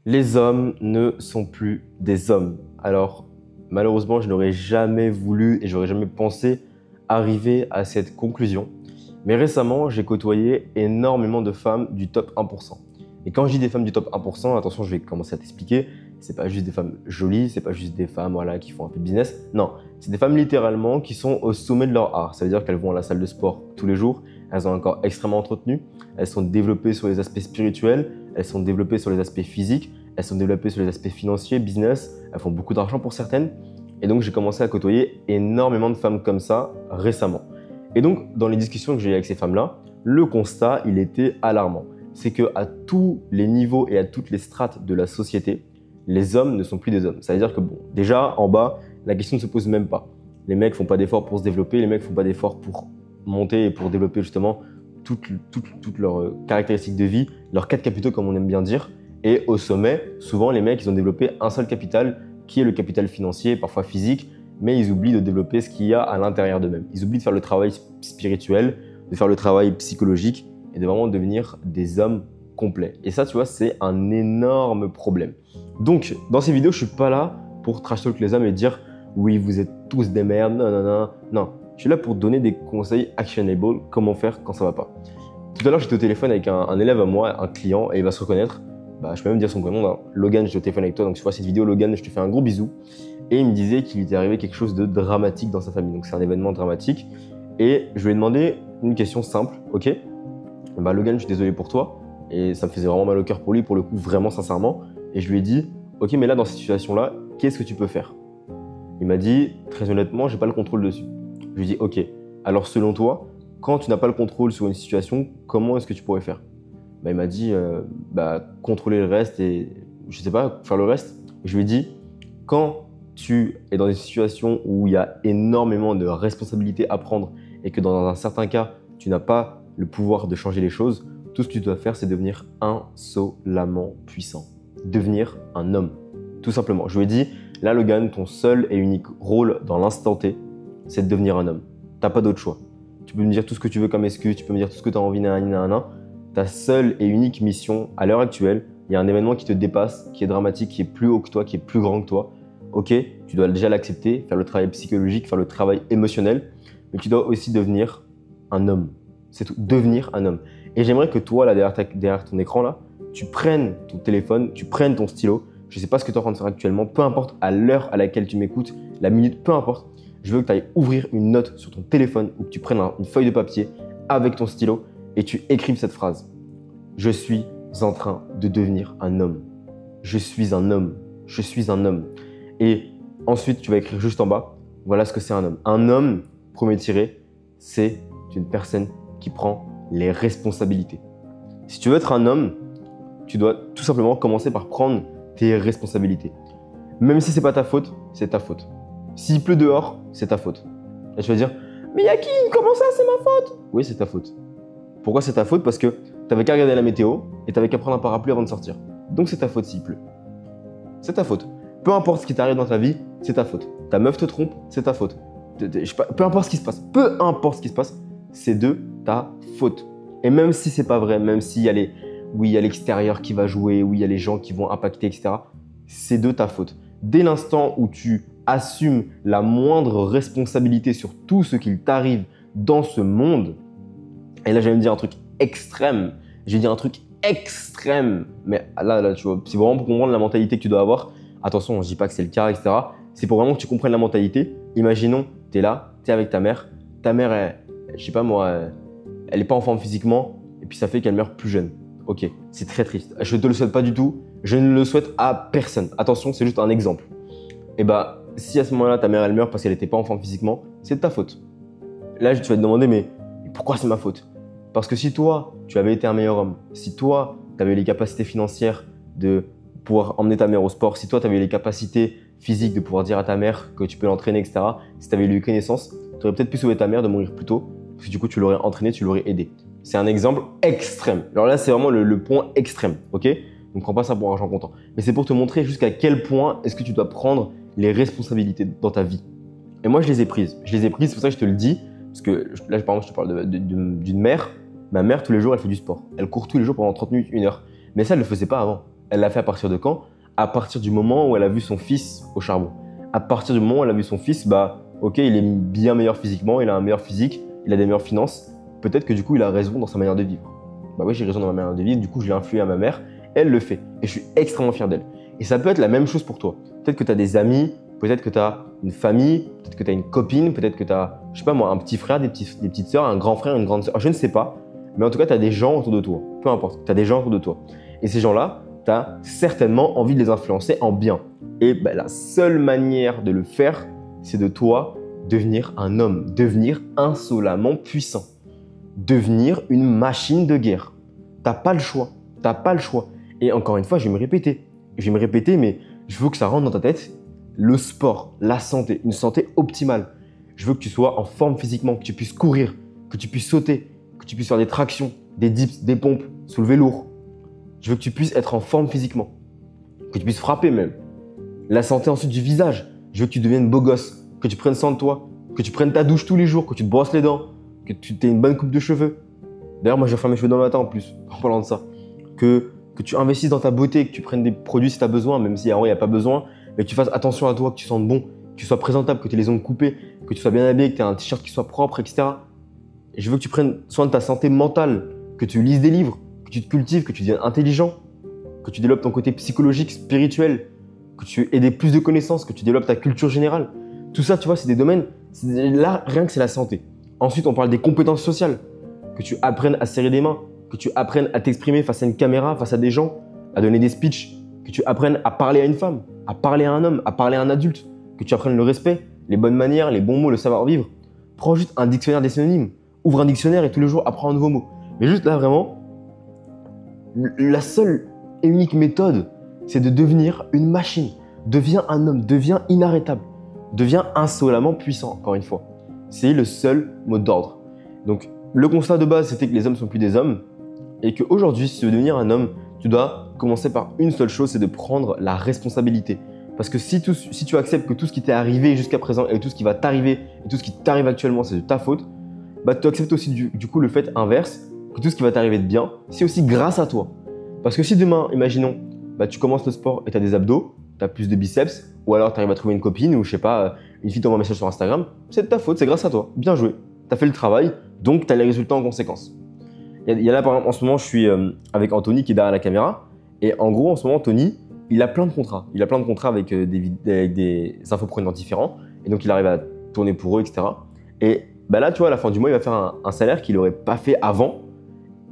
Les hommes ne sont plus des hommes. Alors, malheureusement, je n'aurais jamais voulu et j'aurais jamais pensé arriver à cette conclusion. Mais récemment, j'ai côtoyé énormément de femmes du top 1%. Et quand je dis des femmes du top 1%, attention, je vais commencer à t'expliquer. C'est pas juste des femmes jolies, c'est pas juste des femmes voilà, qui font un peu de business. Non, c'est des femmes littéralement qui sont au sommet de leur art. Ça veut dire qu'elles vont à la salle de sport tous les jours, elles ont un corps extrêmement entretenu, elles sont développées sur les aspects spirituels, elles sont développées sur les aspects physiques, elles sont développées sur les aspects financiers, business, elles font beaucoup d'argent pour certaines. Et donc, j'ai commencé à côtoyer énormément de femmes comme ça récemment. Et donc, dans les discussions que j'ai eues avec ces femmes-là, le constat, il était alarmant. C'est qu'à tous les niveaux et à toutes les strates de la société, les hommes ne sont plus des hommes. Ça veut dire que, bon, déjà, en bas, la question ne se pose même pas. Les mecs font pas d'efforts pour se développer, les mecs font pas d'efforts pour monter et pour développer justement toutes leurs caractéristiques de vie, leurs quatre capitaux comme on aime bien dire. Et au sommet, souvent les mecs ils ont développé un seul capital qui est le capital financier, parfois physique, mais ils oublient de développer ce qu'il y a à l'intérieur d'eux-mêmes. Ils oublient de faire le travail spirituel, de faire le travail psychologique et de vraiment devenir des hommes complets. Et ça, tu vois, c'est un énorme problème. Donc, dans ces vidéos, je suis pas là pour trash talk les hommes et dire oui, vous êtes tous des merdes, non, non, non, non. Je suis là pour donner des conseils actionable, comment faire quand ça va pas. Tout à l'heure, j'étais au téléphone avec un élève à moi, un client, et il va se reconnaître. Bah, je peux même dire son prénom, hein. Logan, j'étais au téléphone avec toi, donc tu vois cette vidéo, Logan, je te fais un gros bisou. Et il me disait qu'il était arrivé quelque chose de dramatique dans sa famille, donc c'est un événement dramatique. Et je lui ai demandé une question simple, ok? Bah, Logan, je suis désolé pour toi, et ça me faisait vraiment mal au cœur pour lui, pour le coup, vraiment sincèrement. Et je lui ai dit, ok, mais là, dans cette situation-là, qu'est-ce que tu peux faire? Il m'a dit, très honnêtement, j'ai pas le contrôle dessus. Je lui ai dit, ok, alors selon toi, quand tu n'as pas le contrôle sur une situation, comment est-ce que tu pourrais faire? Bah, il m'a dit, contrôler le reste et, je sais pas, faire le reste. Je lui ai dit, quand tu es dans une situation où il y a énormément de responsabilités à prendre et que dans un certain cas, tu n'as pas le pouvoir de changer les choses, tout ce que tu dois faire, c'est devenir insolemment puissant. Devenir un homme, tout simplement. Je lui ai dit, là, Logan, ton seul et unique rôle dans l'instant T, c'est de devenir un homme. T'as pas d'autre choix. Tu peux me dire tout ce que tu veux comme excuse, tu peux me dire tout ce que tu as envie, nanana. Ta seule et unique mission à l'heure actuelle, il y a un événement qui te dépasse, qui est dramatique, qui est plus haut que toi, qui est plus grand que toi. Ok, tu dois déjà l'accepter, faire le travail psychologique, faire le travail émotionnel, mais tu dois aussi devenir un homme. C'est tout, devenir un homme. Et j'aimerais que toi, là, derrière ton écran, là, tu prennes ton téléphone, tu prennes ton stylo. Je ne sais pas ce que tu es en train de faire actuellement, peu importe à l'heure à laquelle tu m'écoutes, la minute, peu importe. Je veux que tu ailles ouvrir une note sur ton téléphone ou que tu prennes une feuille de papier avec ton stylo et tu écrives cette phrase. Je suis en train de devenir un homme. Je suis un homme. Je suis un homme. Et ensuite, tu vas écrire juste en bas, voilà ce que c'est un homme. Un homme, premier tiré, c'est une personne qui prend les responsabilités. Si tu veux être un homme, tu dois tout simplement commencer par prendre tes responsabilités. Même si c'est pas ta faute, c'est ta faute. S'il pleut dehors, c'est ta faute. Et tu vas dire, mais Yakin, comment ça, c'est ma faute? Oui, c'est ta faute. Pourquoi c'est ta faute? Parce que t'avais qu'à regarder la météo et t'avais qu'à prendre un parapluie avant de sortir. Donc c'est ta faute s'il pleut. C'est ta faute. Peu importe ce qui t'arrive dans ta vie, c'est ta faute. Ta meuf te trompe, c'est ta faute. Peu importe ce qui se passe, peu importe ce qui se passe, c'est de ta faute. Et même si c'est pas vrai, même s'il y a il y a l'extérieur qui va jouer, oui, il y a les gens qui vont impacter, etc., c'est de ta faute. Dès l'instant où tu assumes la moindre responsabilité sur tout ce qu'il t'arrive dans ce monde, et là, je vais me dire un truc extrême. Je vais dire un truc extrême. Mais là, tu vois, c'est vraiment pour comprendre la mentalité que tu dois avoir. Attention, je ne dis pas que c'est le cas, etc. C'est pour vraiment que tu comprennes la mentalité. Imaginons, tu es là, tu es avec ta mère. Ta mère, je sais pas moi, elle n'est pas en forme physiquement. Et puis, ça fait qu'elle meurt plus jeune. Ok, c'est très triste. Je ne te le souhaite pas du tout. Je ne le souhaite à personne. Attention, c'est juste un exemple. Et bah, si à ce moment-là, ta mère, elle meurt parce qu'elle n'était pas en forme physiquement, c'est de ta faute. Là, tu vas te demander, mais pourquoi c'est ma faute? Parce que si toi, tu avais été un meilleur homme, si toi, tu avais les capacités financières de pouvoir emmener ta mère au sport, si toi, tu avais les capacités physiques de pouvoir dire à ta mère que tu peux l'entraîner, etc., si tu avais eu connaissance, tu aurais peut-être pu sauver ta mère de mourir plus tôt, parce que du coup, tu l'aurais entraîné, tu l'aurais aidé. C'est un exemple extrême. Alors là, c'est vraiment le point extrême, ok? Donc, prends pas ça pour argent comptant. Mais c'est pour te montrer jusqu'à quel point est-ce que tu dois prendre les responsabilités dans ta vie. Et moi, je les ai prises. Je les ai prises, c'est pour ça que je te le dis, parce que là, par exemple, je te parle d'une mère. Ma mère, tous les jours, elle fait du sport. Elle court tous les jours pendant 30 minutes, 1 heure. Mais ça, elle ne le faisait pas avant. Elle l'a fait à partir de quand? À partir du moment où elle a vu son fils au charbon. À partir du moment où elle a vu son fils, ok, il est bien meilleur physiquement, il a un meilleur physique, il a des meilleures finances. Peut-être que du coup, il a raison dans sa manière de vivre. Bah oui, j'ai raison dans ma manière de vivre, du coup, je l'ai influé à ma mère, elle le fait. Et je suis extrêmement fier d'elle. Et ça peut être la même chose pour toi. Peut-être que tu as des amis, peut-être que tu as une famille, peut-être que tu as une copine, peut-être que tu as, je sais pas moi, un petit frère, des petites sœurs, un grand frère, une grande sœur, je ne sais pas. Mais en tout cas, tu as des gens autour de toi. Peu importe, tu as des gens autour de toi. Et ces gens-là, tu as certainement envie de les influencer en bien. Et la seule manière de le faire, c'est de toi devenir un homme, devenir insolemment puissant, devenir une machine de guerre. T'as pas le choix, t'as pas le choix. Et encore une fois, je vais me répéter, mais je veux que ça rentre dans ta tête. Le sport, la santé, une santé optimale. Je veux que tu sois en forme physiquement, que tu puisses courir, que tu puisses sauter, que tu puisses faire des tractions, des dips, des pompes, soulever lourd. Je veux que tu puisses être en forme physiquement, que tu puisses frapper même. La santé ensuite du visage. Je veux que tu deviennes beau gosse, que tu prennes soin de toi, que tu prennes ta douche tous les jours, que tu te brosses les dents, que tu aies une bonne coupe de cheveux. D'ailleurs, moi, je vais faire mes cheveux dans le matin en plus, en parlant de ça. Que tu investisses dans ta beauté, que tu prennes des produits si tu as besoin, même si il n'y a pas besoin, mais que tu fasses attention à toi, que tu sentes bon, que tu sois présentable, que tu aies les ongles coupés, que tu sois bien habillé, que tu aies un t-shirt qui soit propre, etc. Et je veux que tu prennes soin de ta santé mentale, que tu lises des livres, que tu te cultives, que tu deviennes intelligent, que tu développes ton côté psychologique, spirituel, que tu aies plus de connaissances, que tu développes ta culture générale. Tout ça, tu vois, c'est des domaines, là, rien que c'est la santé. Ensuite, on parle des compétences sociales, que tu apprennes à serrer des mains, que tu apprennes à t'exprimer face à une caméra, face à des gens, à donner des speeches, que tu apprennes à parler à une femme, à parler à un homme, à parler à un adulte, que tu apprennes le respect, les bonnes manières, les bons mots, le savoir-vivre. Prends juste un dictionnaire des synonymes, ouvre un dictionnaire et tous les jours apprends un nouveau mot. Mais juste là, vraiment, la seule et unique méthode, c'est de devenir une machine. Deviens un homme, deviens inarrêtable, deviens insolemment puissant, encore une fois. C'est le seul mot d'ordre. Donc, le constat de base, c'était que les hommes sont plus des hommes et qu'aujourd'hui, si tu veux devenir un homme, tu dois commencer par une seule chose, c'est de prendre la responsabilité. Parce que si tu acceptes que tout ce qui t'est arrivé jusqu'à présent et tout ce qui va t'arriver et tout ce qui t'arrive actuellement, c'est de ta faute, tu acceptes aussi du coup le fait inverse, que tout ce qui va t'arriver de bien, c'est aussi grâce à toi. Parce que si demain, imaginons, tu commences le sport et tu as des abdos, tu as plus de biceps, ou alors tu arrives à trouver une copine ou je sais pas, une fille t'envoie un message sur Instagram, c'est de ta faute, c'est grâce à toi. Bien joué. Tu as fait le travail, donc tu as les résultats en conséquence. Il y a là, par exemple, en ce moment, je suis avec Anthony qui est derrière la caméra. Et en gros, en ce moment, Anthony, il a plein de contrats. Il a plein de contrats avec des infopreneurs différents. Et donc, il arrive à tourner pour eux, etc. Et là, tu vois, à la fin du mois, il va faire un salaire qu'il n'aurait pas fait avant.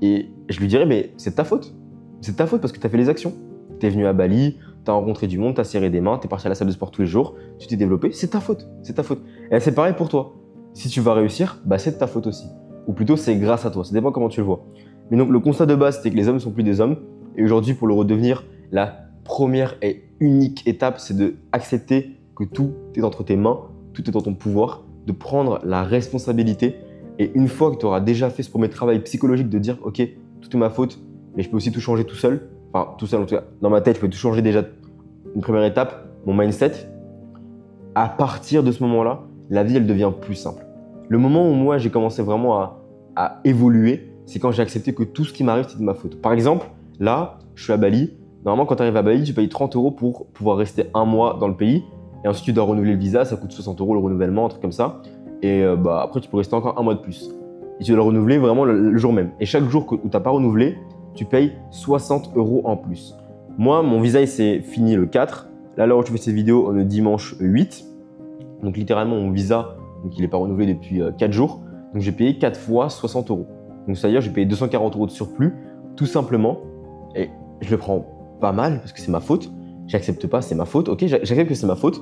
Et je lui dirais, mais c'est de ta faute. C'est de ta faute parce que tu as fait les actions. Tu es venu à Bali, tu as rencontré du monde, tu as serré des mains, tu es parti à la salle de sport tous les jours, tu t'es développé. C'est ta faute. C'est ta faute. Et c'est pareil pour toi. Si tu vas réussir, c'est de ta faute aussi. Ou plutôt, c'est grâce à toi. Ça dépend comment tu le vois. Mais donc, le constat de base, c'était que les hommes ne sont plus des hommes. Et aujourd'hui, pour le redevenir, la première et unique étape, c'est d'accepter que tout est entre tes mains, tout est dans ton pouvoir, de prendre la responsabilité. Et une fois que tu auras déjà fait ce premier travail psychologique de dire, ok, tout est ma faute, mais je peux aussi tout changer tout seul. Enfin, tout seul, en tout cas, dans ma tête, je peux tout changer déjà. Une première étape, mon mindset. À partir de ce moment-là, la vie, elle devient plus simple. Le moment où moi, j'ai commencé vraiment à évoluer, c'est quand j'ai accepté que tout ce qui m'arrive, c'est de ma faute. Par exemple, là, je suis à Bali. Normalement, quand tu arrives à Bali, tu payes 30 € pour pouvoir rester un mois dans le pays. Et ensuite, tu dois renouveler le visa. Ça coûte 60 € le renouvellement, un truc comme ça. Et après, tu peux rester encore un mois de plus. Et tu dois le renouveler vraiment le jour même. Et chaque jour où tu n'as pas renouvelé, tu payes 60 € en plus. Moi, mon visa, il s'est fini le 4. Là, où je fais cette vidéo, on est dimanche 8. Donc, littéralement, mon visa, donc, il n'est pas renouvelé depuis 4 jours. Donc, j'ai payé 4 fois 60 €. Donc, c'est-à-dire j'ai payé 240 € de surplus, tout simplement. Et je le prends pas mal parce que c'est ma faute. J'accepte pas, c'est ma faute. Ok, j'accepte que c'est ma faute.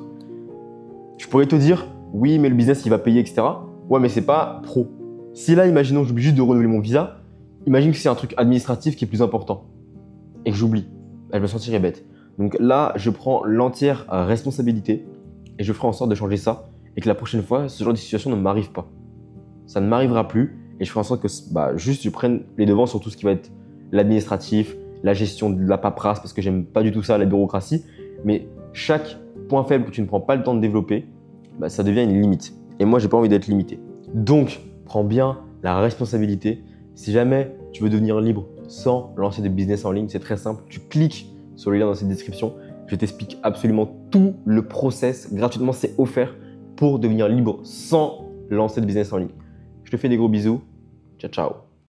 Je pourrais te dire, oui, mais le business, il va payer, etc. Ouais, mais c'est pas pro. Si là, imaginons que j'oublie juste de renouveler mon visa, imagine que c'est un truc administratif qui est plus important et que j'oublie. Je me sentirais bête. Donc là, je prends l'entière responsabilité et je ferai en sorte de changer ça et que la prochaine fois, ce genre de situation ne m'arrive pas. Ça ne m'arrivera plus et je ferai en sorte que juste je prenne les devants sur tout ce qui va être l'administratif, la gestion de la paperasse parce que j'aime pas du tout ça, la bureaucratie. Mais chaque point faible que tu ne prends pas le temps de développer, ça devient une limite. Et moi, j'ai pas envie d'être limité. Donc, prends bien la responsabilité. Si jamais tu veux devenir libre sans lancer de business en ligne, c'est très simple. Tu cliques sur le lien dans cette description. Je t'explique absolument tout le process gratuitement, c'est offert pour devenir libre sans lancer de business en ligne. Je te fais des gros bisous. Ciao, ciao.